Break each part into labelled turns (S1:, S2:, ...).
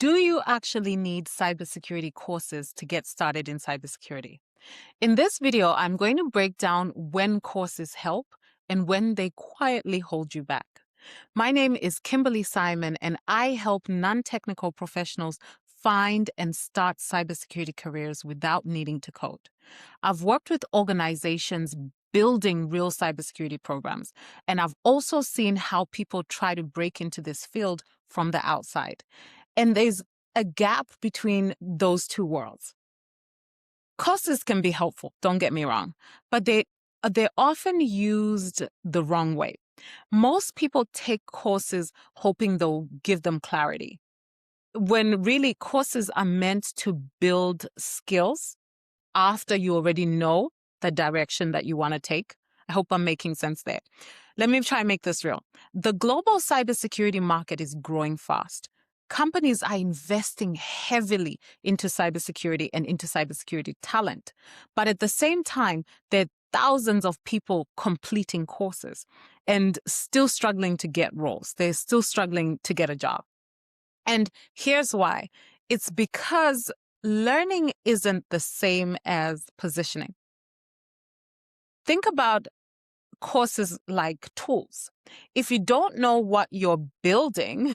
S1: Do you actually need cybersecurity courses to get started in cybersecurity? In this video, I'm going to break down when courses help and when they quietly hold you back. My name is Kimberly Simon, and I help non-technical professionals find and start cybersecurity careers without needing to code. I've worked with organizations building real cybersecurity programs, and I've also seen how people try to break into this field from the outside. And there's a gap between those two worlds. Courses can be helpful, don't get me wrong, but they're often used the wrong way. Most people take courses hoping they'll give them clarity, when really courses are meant to build skills after you already know the direction that you want to take. I hope I'm making sense there. Let me try and make this real. The global cybersecurity market is growing fast. Companies are investing heavily into cybersecurity and into cybersecurity talent. But at the same time, there are thousands of people completing courses and still struggling to get roles. They're still struggling to get a job. And here's why. It's because learning isn't the same as positioning. Think about courses like tools. If you don't know what you're building,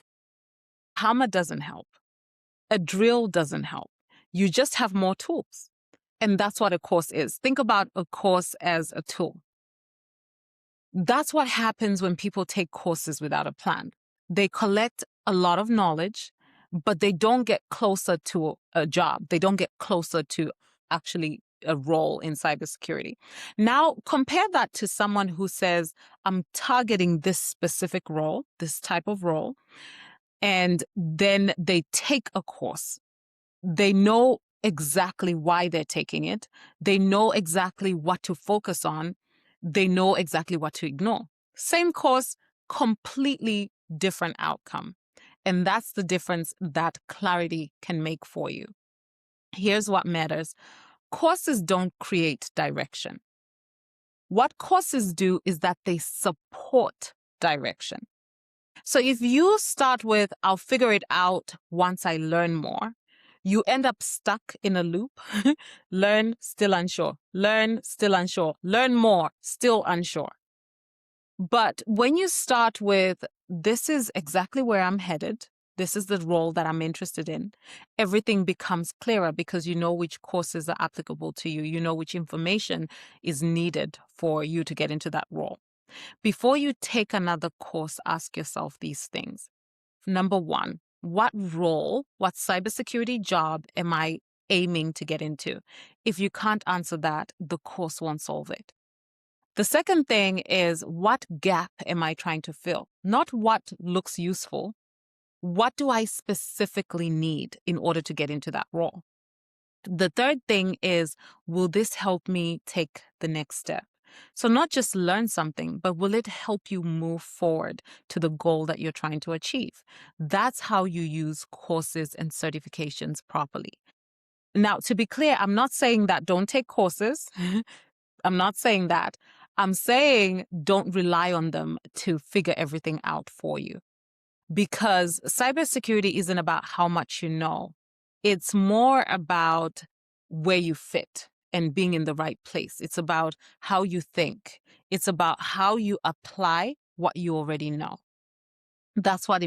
S1: hammer doesn't help. A drill doesn't help. You just have more tools. And that's what a course is. Think about a course as a tool. That's what happens when people take courses without a plan. They collect a lot of knowledge, but they don't get closer to a job. They don't get closer to actually a role in cybersecurity. Now, compare that to someone who says, I'm targeting this specific role, this type of role, and then they take a course. They know exactly why they're taking it. They know exactly what to focus on. They know exactly what to ignore. Same course, completely different outcome. And that's the difference that clarity can make for you. Here's what matters. Courses don't create direction. What courses do is that they support direction. So if you start with, I'll figure it out once I learn more, you end up stuck in a loop. Learn, still unsure. Learn, still unsure. Learn more, still unsure. But when you start with, this is exactly where I'm headed, this is the role that I'm interested in, everything becomes clearer because you know which courses are applicable to you. You know which information is needed for you to get into that role. Before you take another course, ask yourself these things. Number one, what role, what cybersecurity job am I aiming to get into? If you can't answer that, the course won't solve it. The second thing is, what gap am I trying to fill? Not what looks useful. What do I specifically need in order to get into that role? The third thing is, will this help me take the next step? So not just learn something, but will it help you move forward to the goal that you're trying to achieve? That's how you use courses and certifications properly. Now, to be clear, I'm not saying that don't take courses. I'm not saying that. I'm saying don't rely on them to figure everything out for you. Because cybersecurity isn't about how much you know. It's more about where you fit and being in the right place. It's about how you think. It's about how you apply what you already know. That's what's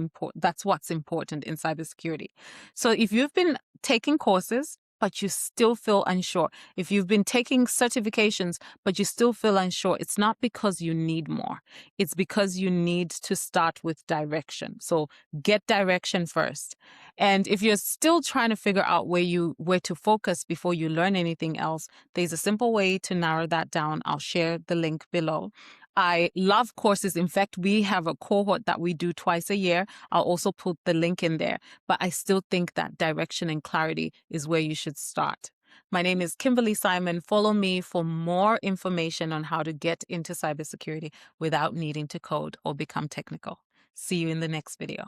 S1: important in cybersecurity. So if you've been taking courses, but you still feel unsure, if you've been taking certifications, but you still feel unsure, it's not because you need more. It's because you need to start with direction. So get direction first. And if you're still trying to figure out where to focus before you learn anything else, there's a simple way to narrow that down. I'll share the link below. I love courses. In fact, we have a cohort that we do twice a year. I'll also put the link in there. But I still think that direction and clarity is where you should start. My name is Kimberly Simon. Follow me for more information on how to get into cybersecurity without needing to code or become technical. See you in the next video.